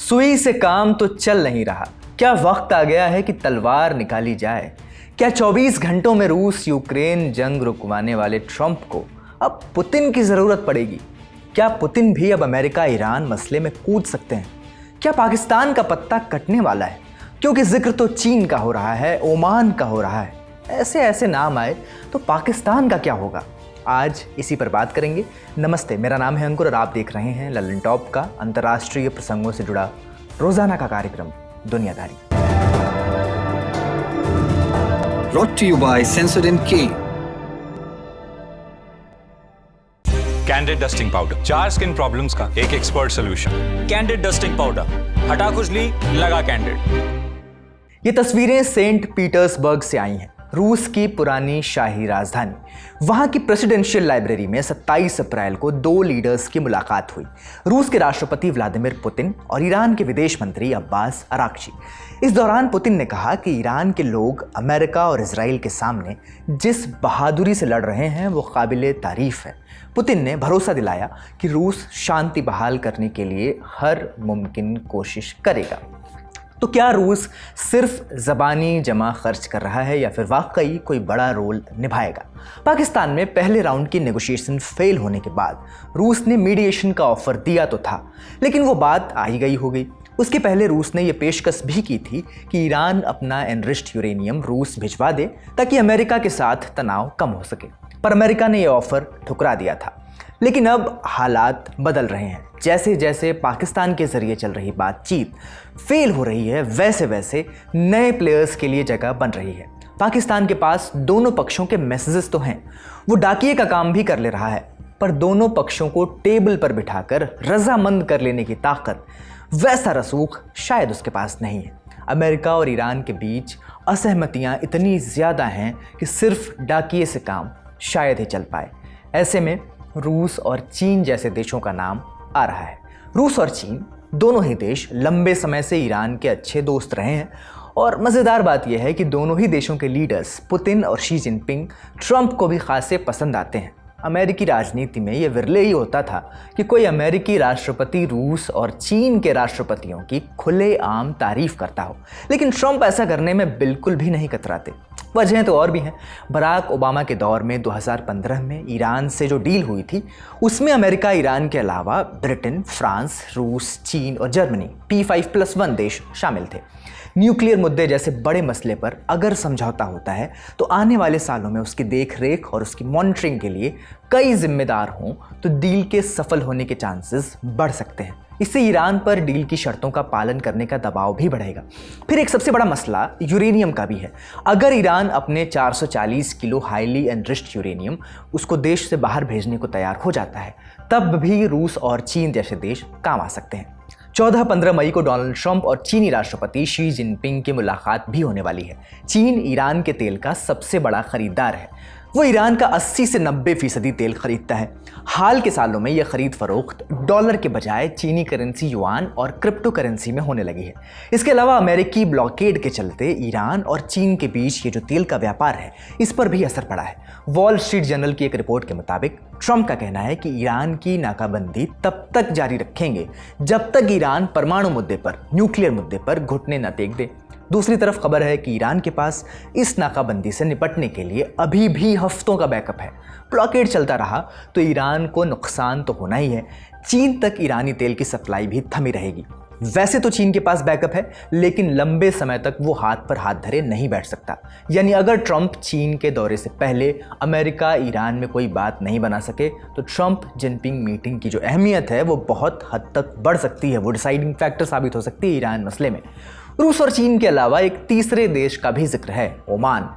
सुई से काम तो चल नहीं रहा। क्या वक्त आ गया है कि तलवार निकाली जाए? क्या 24 घंटों में रूस यूक्रेन जंग रुकवाने वाले ट्रंप को अब पुतिन की जरूरत पड़ेगी? क्या पुतिन भी अब अमेरिका ईरान मसले में कूद सकते हैं? क्या पाकिस्तान का पत्ता कटने वाला है? क्योंकि जिक्र तो चीन का हो रहा है, ओमान का हो रहा है। ऐसे ऐसे नाम आए तो पाकिस्तान का क्या होगा? आज इसी पर बात करेंगे। नमस्ते, मेरा नाम है अंकुर और आप देख रहे हैं ललन टॉप का अंतर्राष्ट्रीय प्रसंगों से जुड़ा रोजाना का कार्यक्रम दुनियादारी। Brought to you by Sensodyne K। Candid dusting powder, 4 skin problems का एक expert solution. Candid dusting powder, हटा खुजली, लगा कैंडिड। ये तस्वीरें सेंट पीटर्सबर्ग से आई हैं, रूस की पुरानी शाही राजधानी। वहां की प्रेसिडेंशियल लाइब्रेरी में 27 अप्रैल को 2 लीडर्स की मुलाकात हुई, रूस के राष्ट्रपति व्लादिमीर पुतिन और ईरान के विदेश मंत्री अब्बास अराक्ची। इस दौरान पुतिन ने कहा कि ईरान के लोग अमेरिका और इजराइल के सामने जिस बहादुरी से लड़ रहे हैं वो काबिले तारीफ है। पुतिन ने भरोसा दिलाया कि रूस शांति बहाल करने के लिए हर मुमकिन कोशिश करेगा। तो क्या रूस सिर्फ ज़बानी जमा खर्च कर रहा है या फिर वाकई कोई बड़ा रोल निभाएगा? पाकिस्तान में पहले राउंड की नेगोशिएशन फेल होने के बाद रूस ने मीडिएशन का ऑफर दिया तो था, लेकिन वो बात आई गई हो गई। उसके पहले रूस ने यह पेशकश भी की थी कि ईरान अपना एनरिच्ड यूरेनियम रूस भिजवा दे ताकि अमेरिका के साथ तनाव कम हो सके, पर अमेरिका ने यह ऑफर ठुकरा दिया था। लेकिन अब हालात बदल रहे हैं। जैसे जैसे पाकिस्तान के जरिए चल रही बातचीत फेल हो रही है, वैसे वैसे नए प्लेयर्स के लिए जगह बन रही है। पाकिस्तान के पास दोनों पक्षों के मैसेजेस तो हैं, वो डाकिये का काम भी कर ले रहा है, पर दोनों पक्षों को टेबल पर बिठाकर रजामंद कर लेने की ताकत, वैसा रसूख शायद उसके पास नहीं है। अमेरिका और ईरान के बीच असहमतियां इतनी ज़्यादा हैं कि सिर्फ डाकिये से काम शायद ही चल पाए। ऐसे में रूस और चीन जैसे देशों का नाम आ रहा है। रूस और चीन दोनों ही देश लंबे समय से ईरान के अच्छे दोस्त रहे हैं और मज़ेदार बात यह है कि दोनों ही देशों के लीडर्स पुतिन और शी जिनपिंग ट्रंप को भी खासे पसंद आते हैं। अमेरिकी राजनीति में यह विरले ही होता था कि कोई अमेरिकी राष्ट्रपति रूस और चीन के राष्ट्रपतियों की खुलेआम तारीफ करता हो, लेकिन ट्रंप ऐसा करने में बिल्कुल भी नहीं कतराते। वजहें तो और भी हैं। बराक ओबामा के दौर में 2015 में ईरान से जो डील हुई थी, उसमें अमेरिका ईरान के अलावा ब्रिटेन, फ्रांस, रूस, चीन और जर्मनी P5+1 देश शामिल थे। न्यूक्लियर मुद्दे जैसे बड़े मसले पर अगर समझौता होता है तो आने वाले सालों में उसकी देखरेख और उसकी मॉनिटरिंग के लिए कई जिम्मेदार हों तो डील के सफल होने के चांसेस बढ़ सकते हैं। इससे ईरान पर डील की शर्तों का पालन करने का दबाव भी बढ़ेगा। फिर एक सबसे बड़ा मसला यूरेनियम का भी है। अगर ईरान अपने 440 किलो हाईली एनरिच्ड यूरेनियम उसको देश से बाहर भेजने को तैयार हो जाता है, तब भी रूस और चीन जैसे देश काम आ सकते हैं। 14-15 मई को डोनाल्ड ट्रंप और चीनी राष्ट्रपति शी जिनपिंग की मुलाकात भी होने वाली है। चीन ईरान के तेल का सबसे बड़ा खरीदार है। वो ईरान का 80 से 90% तेल खरीदता है। हाल के सालों में यह खरीद फरोख्त डॉलर के बजाय चीनी करेंसी युआन और क्रिप्टो करेंसी में होने लगी है। इसके अलावा अमेरिकी ब्लॉकेड के चलते ईरान और चीन के बीच ये जो तेल का व्यापार है, इस पर भी असर पड़ा है। वॉल स्ट्रीट जर्नल की एक रिपोर्ट के मुताबिक ट्रंप का कहना है कि ईरान की नाकाबंदी तब तक जारी रखेंगे जब तक ईरान परमाणु मुद्दे पर, न्यूक्लियर मुद्दे पर घुटने न टेक दे। दूसरी तरफ खबर है कि ईरान के पास इस नाकाबंदी से निपटने के लिए अभी भी हफ्तों का बैकअप है। ब्लॉकेड चलता रहा तो ईरान को नुकसान तो होना ही है, चीन तक ईरानी तेल की सप्लाई भी थमी रहेगी। वैसे तो चीन के पास बैकअप है, लेकिन लंबे समय तक वो हाथ पर हाथ धरे नहीं बैठ सकता। यानी अगर ट्रंप चीन के दौरे से पहले अमेरिका ईरान में कोई बात नहीं बना सके तो ट्रंप जिनपिंग मीटिंग की जो अहमियत है वो बहुत हद तक बढ़ सकती है। वो डिसाइडिंग फैक्टर साबित हो सकती है ईरान मसले में। रूस और चीन के अलावा एक तीसरे देश का भी जिक्र है, ओमान।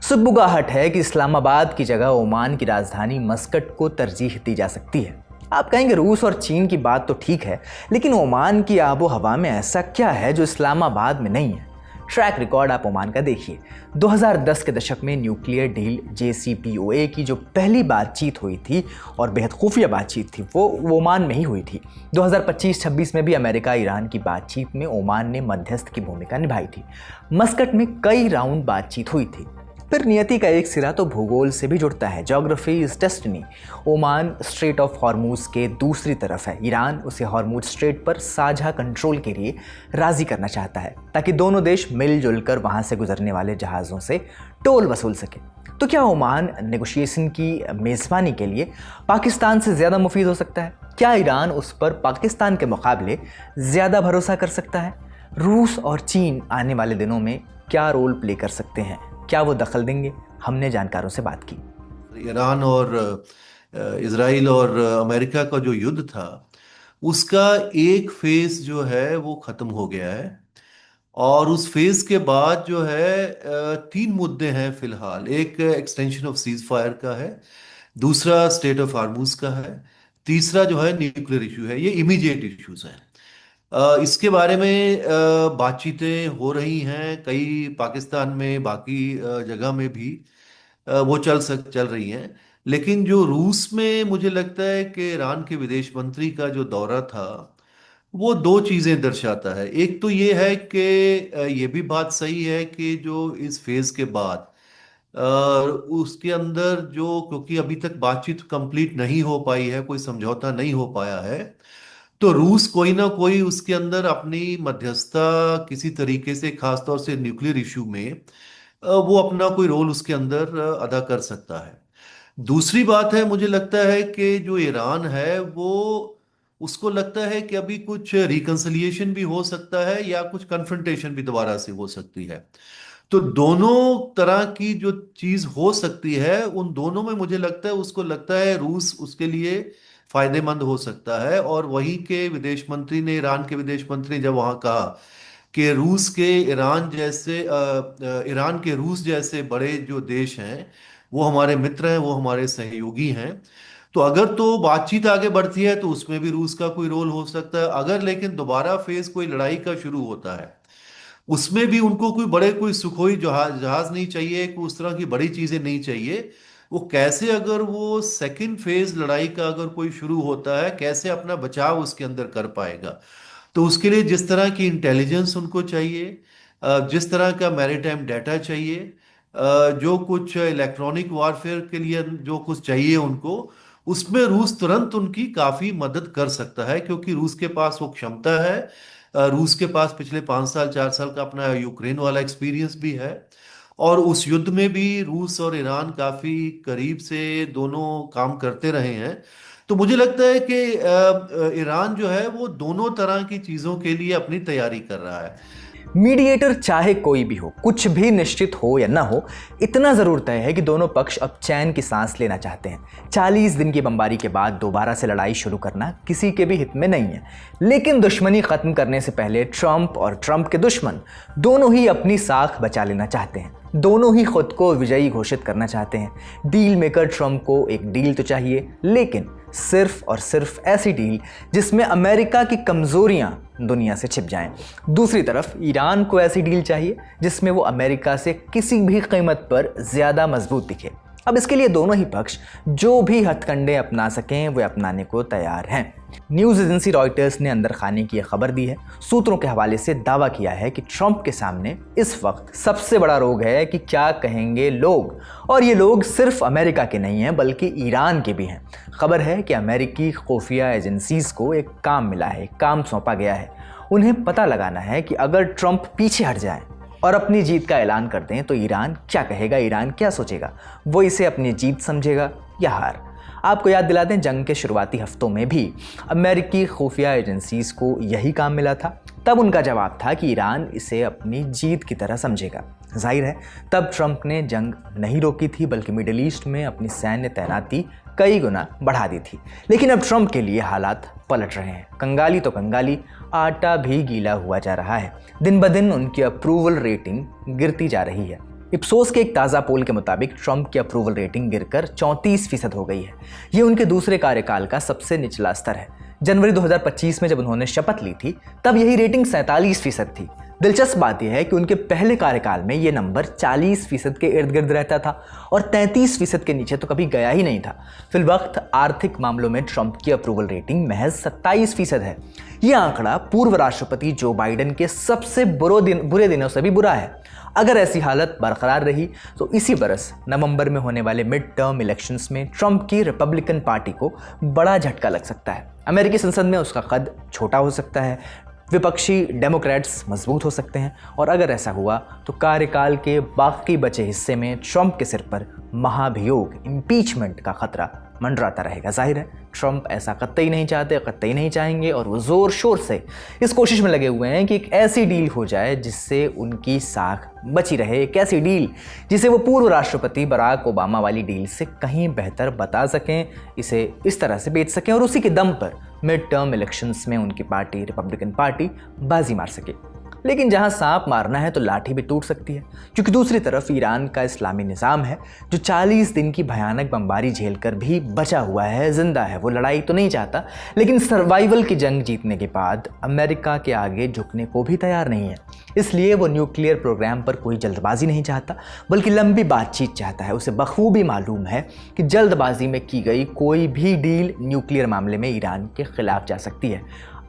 सुगबुगाहट है कि इस्लामाबाद की जगह ओमान की राजधानी मस्कट को तरजीह दी जा सकती है। आप कहेंगे रूस और चीन की बात तो ठीक है, लेकिन ओमान की आबो हवा में ऐसा क्या है जो इस्लामाबाद में नहीं है? ट्रैक रिकॉर्ड आप ओमान का देखिए। 2010 के दशक में न्यूक्लियर डील JCPOA की जो पहली बातचीत हुई थी और बेहद खुफिया बातचीत थी, वो ओमान में ही हुई थी। 2025-26 में भी अमेरिका ईरान की बातचीत में ओमान ने मध्यस्थ की भूमिका निभाई थी। मस्कट में कई राउंड बातचीत हुई थी। फिर नियति का एक सिरा तो भूगोल से भी जुड़ता है। Geography is destiny. Oman straight of Hormuz के दूसरी तरफ है। ईरान उसे हॉर्मूज स्ट्रेट पर साझा कंट्रोल के लिए राजी करना चाहता है ताकि दोनों देश मिलजुल कर वहां से गुजरने वाले जहाज़ों से टोल वसूल सके। तो क्या ओमान नेगोशिएशन की मेज़बानी के लिए पाकिस्तान से ज़्यादा मुफीद हो सकता है? क्या ईरान उस पर पाकिस्तान के मुकाबले ज़्यादा भरोसा कर सकता है? रूस और चीन आने वाले दिनों में क्या रोल प्ले कर सकते हैं? क्या वो दखल देंगे? हमने जानकारों से बात की। ईरान और इजराइल और अमेरिका का जो युद्ध था उसका एक फेज जो है वो खत्म हो गया है और उस फेज के बाद जो है तीन मुद्दे हैं फिलहाल। एक एक्सटेंशन ऑफ सीज फायर का है, दूसरा स्टेट ऑफ हार्मूज का है, तीसरा जो है न्यूक्लियर इशू है। ये इमीडिएट इश्यूज हैं। इसके बारे में बातचीतें हो रही हैं कई पाकिस्तान में, बाकी जगह में भी वो चल रही हैं। लेकिन जो रूस में मुझे लगता है कि ईरान के विदेश मंत्री का जो दौरा था वो दो चीज़ें दर्शाता है। एक तो ये है कि ये भी बात सही है कि जो इस फेज के बाद उसके अंदर जो, क्योंकि अभी तक बातचीत कंप्लीट नहीं हो पाई है, कोई समझौता नहीं हो पाया है, तो रूस कोई ना कोई उसके अंदर अपनी मध्यस्थता किसी तरीके से, खासतौर से न्यूक्लियर इशू में वो अपना कोई रोल उसके अंदर अदा कर सकता है। दूसरी बात है, मुझे लगता है कि जो ईरान है वो, उसको लगता है कि अभी कुछ रिकंसिलिएशन भी हो सकता है या कुछ कन्फ्रंटेशन भी दोबारा से हो सकती है। तो दोनों तरह की जो चीज हो सकती है, उन दोनों में मुझे लगता है, उसको लगता है रूस उसके लिए फायदेमंद हो सकता है। और वहीं के विदेश मंत्री ने, ईरान के विदेश मंत्री ने जब वहां कहा कि रूस के ईरान के रूस जैसे बड़े जो देश हैं वो हमारे मित्र हैं, वो हमारे सहयोगी हैं, तो अगर तो बातचीत आगे बढ़ती है तो उसमें भी रूस का कोई रोल हो सकता है। अगर लेकिन दोबारा फेज कोई लड़ाई का शुरू होता है, उसमें भी उनको कोई सुखोई जहाज नहीं चाहिए, कोई उस तरह की बड़ी चीजें नहीं चाहिए। वो कैसे, अगर वो सेकंड फेज लड़ाई का अगर कोई शुरू होता है, कैसे अपना बचाव उसके अंदर कर पाएगा? तो उसके लिए जिस तरह की इंटेलिजेंस उनको चाहिए, जिस तरह का मैरीटाइम डाटा चाहिए, जो कुछ इलेक्ट्रॉनिक वारफेयर के लिए जो कुछ चाहिए उनको, उसमें रूस तुरंत उनकी काफी मदद कर सकता है, क्योंकि रूस के पास वो क्षमता है। रूस के पास पिछले 5 साल 4 साल का अपना यूक्रेन वाला एक्सपीरियंस भी है, और उस युद्ध में भी रूस और ईरान काफी करीब से दोनों काम करते रहे हैं। तो मुझे लगता है कि ईरान जो है वो दोनों तरह की चीजों के लिए अपनी तैयारी कर रहा है। मीडिएटर चाहे कोई भी हो, कुछ भी निश्चित हो या ना हो, इतना जरूर तय है कि दोनों पक्ष अब चैन की सांस लेना चाहते हैं। 40 दिन की बमबारी के बाद दोबारा से लड़ाई शुरू करना किसी के भी हित में नहीं है। लेकिन दुश्मनी खत्म करने से पहले ट्रंप और ट्रंप के दुश्मन दोनों ही अपनी साख बचा लेना चाहते हैं। दोनों ही खुद को विजयी घोषित करना चाहते हैं। डील मेकर ट्रंप को एक डील तो चाहिए, लेकिन सिर्फ और सिर्फ ऐसी डील जिसमें अमेरिका की कमजोरियां दुनिया से छिप जाएं। दूसरी तरफ ईरान को ऐसी डील चाहिए जिसमें वो अमेरिका से किसी भी कीमत पर ज्यादा मजबूत दिखे। अब इसके लिए दोनों ही पक्ष जो भी हथकंडे अपना सकें वे अपनाने को तैयार हैं। न्यूज़ एजेंसी रॉयटर्स ने अंदर खाने की यह खबर दी है। सूत्रों के हवाले से दावा किया है कि ट्रंप के सामने इस वक्त सबसे बड़ा रोग है कि क्या कहेंगे लोग, और ये लोग सिर्फ अमेरिका के नहीं हैं बल्कि ईरान के भी हैं। खबर है कि अमेरिकी खुफिया एजेंसीज को एक काम मिला है, काम सौंपा गया है। उन्हें पता लगाना है कि अगर ट्रंप पीछे हट जाए और अपनी जीत का ऐलान कर दें तो ईरान क्या कहेगा, ईरान क्या सोचेगा, वो इसे अपनी जीत समझेगा या हार। आपको याद दिला दें, जंग के शुरुआती हफ्तों में भी अमेरिकी खुफिया एजेंसीज को यही काम मिला था। तब उनका जवाब था कि ईरान इसे अपनी जीत की तरह समझेगा। जाहिर है तब ट्रंप ने जंग नहीं रोकी थी बल्कि मिडिल ईस्ट में अपनी सैन्य तैनाती कई गुना बढ़ा दी थी। लेकिन अब ट्रंप के लिए हालात पलट रहे हैं। कंगाली तो कंगाली, आटा भी गीला हुआ जा रहा है। दिन ब दिन उनकी अप्रूवल रेटिंग गिरती जा रही है। इप्सोस के एक ताज़ा पोल के मुताबिक ट्रंप की अप्रूवल रेटिंग गिरकर 34% हो गई है। ये उनके दूसरे कार्यकाल का सबसे निचला स्तर है। जनवरी 2025 में जब उन्होंने शपथ ली थी तब यही रेटिंग 47% थी। दिलचस्प बात यह है कि उनके पहले कार्यकाल में यह नंबर 40% के इर्द गिर्द रहता था और 33% के नीचे तो कभी गया ही नहीं था। फिलवक्त आर्थिक मामलों में ट्रंप की अप्रूवल रेटिंग महज 27% है। यह आंकड़ा पूर्व राष्ट्रपति जो बाइडेन के सबसे बुरे दिनों से भी बुरा है। अगर ऐसी हालत बरकरार रही तो इसी बरस नवंबर में होने वाले मिड टर्म इलेक्शंस में ट्रंप की रिपब्लिकन पार्टी को बड़ा झटका लग सकता है। अमेरिकी संसद में उसका कद छोटा हो सकता है, विपक्षी डेमोक्रेट्स मजबूत हो सकते हैं और अगर ऐसा हुआ तो कार्यकाल के बाकी बचे हिस्से में ट्रंप के सिर पर महाभियोग, इम्पीचमेंट का खतरा मंडराता रहेगा। जाहिर है ट्रंप ऐसा कतई नहीं चाहते, कतई नहीं चाहेंगे और वो जोर शोर से इस कोशिश में लगे हुए हैं कि एक ऐसी डील हो जाए जिससे उनकी साख बची रहे, एक ऐसी डील जिसे वो पूर्व राष्ट्रपति बराक ओबामा वाली डील से कहीं बेहतर बता सकें, इसे इस तरह से बेच सकें और उसी के दम पर मिड टर्म इलेक्शंस में उनकी पार्टी रिपब्लिकन पार्टी बाजी मार सके। लेकिन जहां सांप मारना है तो लाठी भी टूट सकती है, क्योंकि दूसरी तरफ ईरान का इस्लामी निज़ाम है जो 40 दिन की भयानक बमबारी झेलकर भी बचा हुआ है, जिंदा है। वो लड़ाई तो नहीं चाहता, लेकिन सर्वाइवल की जंग जीतने के बाद अमेरिका के आगे झुकने को भी तैयार नहीं है। इसलिए वो न्यूक्लियर प्रोग्राम पर कोई जल्दबाजी नहीं चाहता, बल्कि लंबी बातचीत चाहता है। उसे बखूबी मालूम है कि जल्दबाजी में की गई कोई भी डील न्यूक्लियर मामले में ईरान के खिलाफ जा सकती है।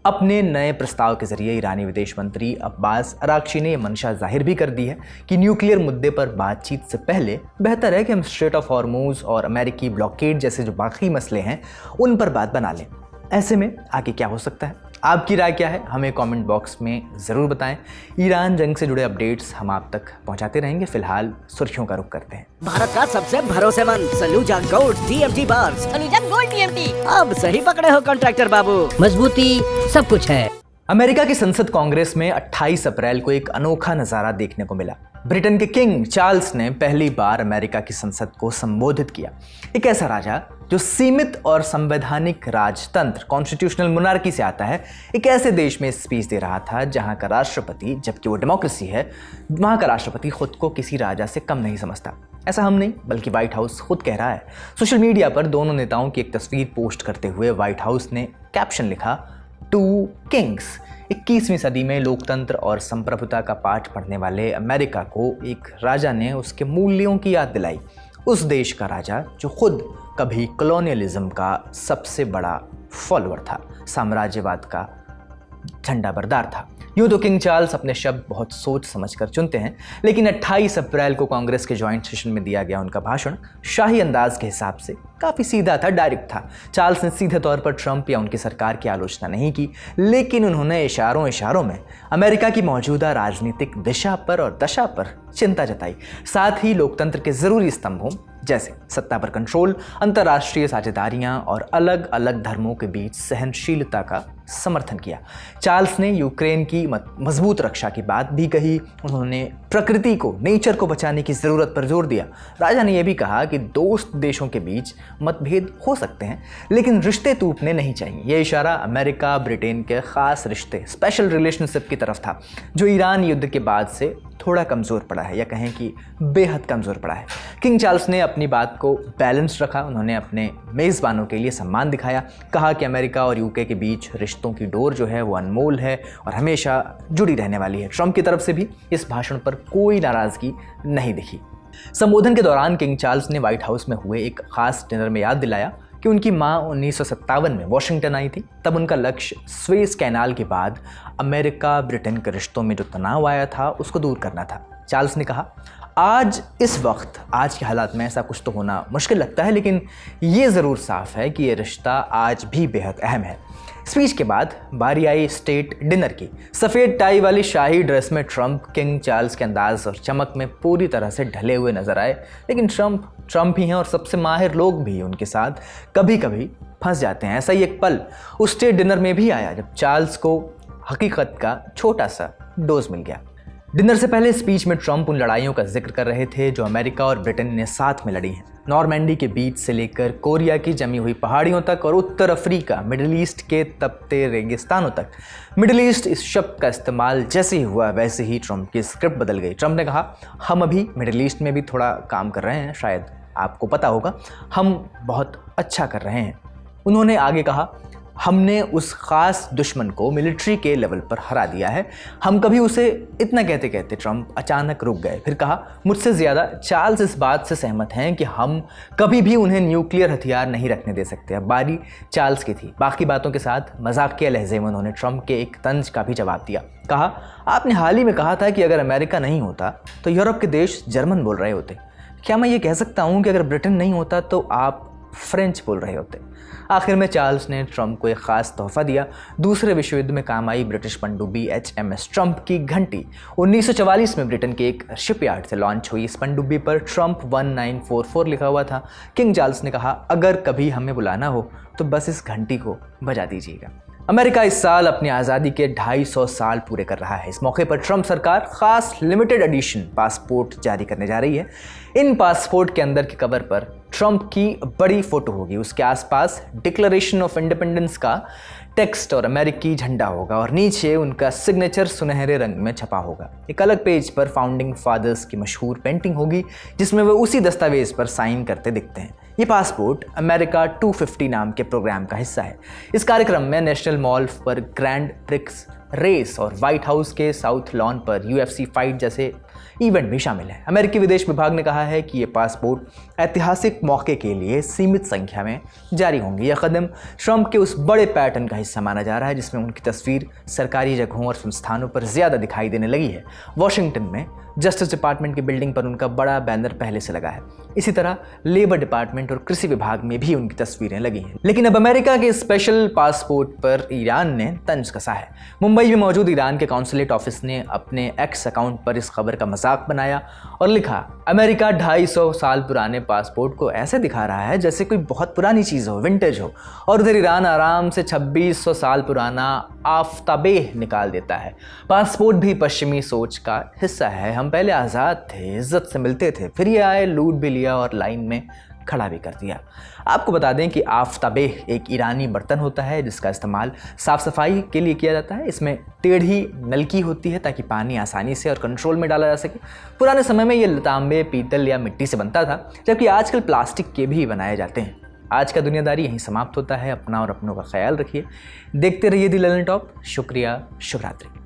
अपने नए प्रस्ताव के जरिए ईरानी विदेश मंत्री अब्बास अराक्ची ने यह मंशा जाहिर भी कर दी है कि न्यूक्लियर मुद्दे पर बातचीत से पहले बेहतर है कि हम स्ट्रेट ऑफ हॉर्मुज और अमेरिकी ब्लॉकेड जैसे जो बाकी मसले हैं उन पर बात बना लें। ऐसे में आगे क्या हो सकता है, आपकी राय क्या है, हमें कमेंट बॉक्स में ज़रूर बताएं। ईरान जंग से जुड़े अपडेट्स हम आप तक पहुंचाते रहेंगे। फिलहाल सुर्खियों का रुख करते हैं। भारत का सबसे भरोसेमंद Saluja Gold TMT bar. Saluja Gold TMT। अब सही पकड़े हो कॉन्ट्रैक्टर बाबू, मजबूती सब कुछ है। अमेरिका की संसद कांग्रेस में 28 अप्रैल को एक अनोखा नज़ारा देखने को मिला। ब्रिटेन के किंग चार्ल्स ने पहली बार अमेरिका की संसद को संबोधित किया। एक ऐसा राजा जो सीमित और संवैधानिक राजतंत्र कॉन्स्टिट्यूशनल मोनार्की से आता है, एक ऐसे देश में स्पीच दे रहा था जहां का राष्ट्रपति, जबकि वो डेमोक्रेसी है, वहां का राष्ट्रपति खुद को किसी राजा से कम नहीं समझता। ऐसा हम नहीं बल्कि व्हाइट हाउस खुद कह रहा है। सोशल मीडिया पर दोनों नेताओं की एक तस्वीर पोस्ट करते हुए व्हाइट हाउस ने कैप्शन लिखा, टू किंग्स। 21वीं सदी में लोकतंत्र और संप्रभुता का पाठ पढ़ने वाले अमेरिका को एक राजा ने उसके मूल्यों की याद दिलाई। उस देश का राजा जो खुद कभी कॉलोनियलिज्म का सबसे बड़ा फॉलोअर था, साम्राज्यवाद का झंडा बरदार था। यूँ तो किंग चार्ल्स अपने शब्द बहुत सोच समझकर चुनते हैं, लेकिन 28 अप्रैल को कांग्रेस के जॉइंट सेशन में दिया गया उनका भाषण शाही अंदाज के हिसाब से काफ़ी सीधा था, डायरेक्ट था। चार्ल्स ने सीधे तौर पर ट्रंप या उनकी सरकार की आलोचना नहीं की, लेकिन उन्होंने इशारों में अमेरिका की मौजूदा राजनीतिक दिशा पर और दशा पर चिंता जताई। साथ ही लोकतंत्र के ज़रूरी स्तंभों जैसे सत्ता पर कंट्रोल, अंतर्राष्ट्रीय साझेदारियां और अलग अलग धर्मों के बीच सहनशीलता का समर्थन किया। चार्ल्स ने यूक्रेन की मजबूत रक्षा की बात भी कही। उन्होंने प्रकृति को, नेचर को बचाने की ज़रूरत पर जोर दिया। राजा ने यह भी कहा कि दोस्त देशों के बीच मतभेद हो सकते हैं, लेकिन रिश्ते टूटने नहीं चाहिए। यह इशारा अमेरिका ब्रिटेन के ख़ास रिश्ते, स्पेशल रिलेशनशिप की तरफ था, जो ईरान युद्ध के बाद से थोड़ा कमज़ोर पड़ा है, या कहें कि बेहद कमज़ोर पड़ा है। किंग चार्ल्स ने अपनी बात को बैलेंस रखा। उन्होंने अपने मेज़बानों के लिए सम्मान दिखाया, कहा कि अमेरिका और यूके के बीच रिश्तों की डोर जो है वो अनमोल है और हमेशा जुड़ी रहने वाली है। ट्रंप की तरफ से भी इस भाषण पर कोई नाराज़गी नहीं दिखी। संबोधन के दौरान किंग चार्ल्स ने व्हाइट हाउस में हुए एक खास डिनर में याद दिलाया कि उनकी मां 1957 में वॉशिंगटन आई थी। तब उनका लक्ष्य स्वेज कैनाल के बाद अमेरिका ब्रिटेन के रिश्तों में जो तनाव आया था उसको दूर करना था। चार्ल्स ने कहा, आज इस वक्त, आज के हालात में ऐसा कुछ तो होना मुश्किल लगता है, लेकिन ये ज़रूर साफ है कि ये रिश्ता आज भी बेहद अहम है। स्पीच के बाद बारी आई स्टेट डिनर की। सफ़ेद टाई वाली शाही ड्रेस में ट्रंप किंग चार्ल्स के अंदाज और चमक में पूरी तरह से ढले हुए नजर आए, लेकिन ट्रंप ही हैं और सबसे माहिर लोग भी उनके साथ कभी कभी फंस जाते हैं। ऐसा ही एक पल उस स्टेट डिनर में भी आया जब चार्ल्स को हकीकत का छोटा सा डोज मिल गया। डिनर से पहले स्पीच में ट्रंप उन लड़ाइयों का जिक्र कर रहे थे जो अमेरिका और ब्रिटेन ने साथ में लड़ी हैं। नॉर्मैंडी के बीच से लेकर कोरिया की जमी हुई पहाड़ियों तक और उत्तर अफ्रीका, मिडिल ईस्ट के तपते रेगिस्तानों तक। मिडिल ईस्ट इस शब्द का इस्तेमाल जैसे ही हुआ वैसे ही ट्रंप की स्क्रिप्ट बदल गई। ट्रंप ने कहा, हम अभी मिडिल ईस्ट में भी थोड़ा काम कर रहे हैं, शायद आपको पता होगा, हम बहुत अच्छा कर रहे हैं। उन्होंने आगे कहा, हमने उस खास दुश्मन को मिलिट्री के लेवल पर हरा दिया है। हम कभी उसे इतना कहते कहते ट्रंप अचानक रुक गए। फिर कहा, मुझसे ज़्यादा चार्ल्स इस बात से सहमत हैं कि हम कभी भी उन्हें न्यूक्लियर हथियार नहीं रखने दे सकते। अब बारी चार्ल्स की थी। बाकी बातों के साथ मजाकिया लहजे में उन्होंने ट्रंप के एक तंज का भी जवाब दिया। कहा, आपने हाल ही में कहा था कि अगर अमेरिका नहीं होता तो यूरोप के देश जर्मन बोल रहे होते। क्या मैं ये कह सकता हूँ कि अगर ब्रिटेन नहीं होता तो आप फ्रेंच बोल रहे होते। आखिर में चार्ल्स ने ट्रंप को एक खास तोहफा दिया। दूसरे विश्व युद्ध में काम आई ब्रिटिश पनडुब्बी HMS ट्रंप की घंटी 1944 में ब्रिटेन के एक शिपयार्ड से लॉन्च हुई। इस पनडुब्बी पर ट्रंप 1944 लिखा हुआ था। किंग चार्ल्स ने कहा, अगर कभी हमें बुलाना हो तो बस इस घंटी को बजा दीजिएगा। अमेरिका इस साल अपनी आज़ादी के 250 साल पूरे कर रहा है। इस मौके पर ट्रंप सरकार खास लिमिटेड एडिशन पासपोर्ट जारी करने जा रही है। इन पासपोर्ट के अंदर के कवर पर ट्रंप की बड़ी फोटो होगी। उसके आसपास डिक्लेरेशन ऑफ इंडिपेंडेंस का टेक्स्ट और अमेरिकी झंडा होगा और नीचे उनका सिग्नेचर सुनहरे रंग में छपा होगा। एक अलग पेज पर फाउंडिंग फादर्स की मशहूर पेंटिंग होगी जिसमें वे उसी दस्तावेज पर साइन करते दिखते हैं। ये पासपोर्ट अमेरिका 250 नाम के प्रोग्राम का हिस्सा है। इस कार्यक्रम में नेशनल मॉल पर ग्रैंड प्रिक्स रेस और व्हाइट हाउस के साउथ लॉन पर UFC फाइट जैसे इवेंट भी शामिल है। अमेरिकी विदेश विभाग ने कहा है कि ये पासपोर्ट ऐतिहासिक मौके के लिए सीमित संख्या में जारी होंगे। यह कदम ट्रंप के उस बड़े पैटर्न का हिस्सा माना जा रहा है जिसमें उनकी तस्वीर सरकारी जगहों और संस्थानों पर ज़्यादा दिखाई देने लगी है। वॉशिंगटन में जस्टिस डिपार्टमेंट की बिल्डिंग पर उनका बड़ा बैनर पहले से लगा है। इसी तरह लेबर डिपार्टमेंट और कृषि विभाग में भी उनकी तस्वीरें लगी हैं। लेकिन अब अमेरिका के स्पेशल पासपोर्ट पर ईरान ने तंज कसा है। मुंबई में मौजूद ईरान के कॉन्सुलेट ऑफिस ने अपने एक्स अकाउंट पर इस खबर का मजाक बनाया और लिखा, अमेरिका 250 साल पुराने पासपोर्ट को ऐसे दिखा रहा है जैसे कोई बहुत पुरानी चीज़ हो, विंटेज हो, और उधर ईरान आराम से 2600 साल पुराना आफ्ताबेह निकाल देता है। पासपोर्ट भी पश्चिमी सोच का हिस्सा है। हम पहले आज़ाद थे, इज्जत से मिलते थे, फिर ये आए, लूट भी लिया और लाइन में खड़ा भी कर दिया। आपको बता दें कि आफ्ताबेह एक ईरानी बर्तन होता है जिसका इस्तेमाल साफ सफाई के लिए किया जाता है। इसमें टेढ़ी नलकी होती है ताकि पानी आसानी से और कंट्रोल में डाला जा सके। पुराने समय में ये तांबे, पीतल या मिट्टी से बनता था, जबकि आजकल प्लास्टिक के भी बनाए जाते हैं। आज का दुनियादारी यहीं समाप्त होता है। अपना और अपनों का ख्याल रखिए। देखते रहिए दी ललन टॉप। शुक्रिया, शुभ रात्रि।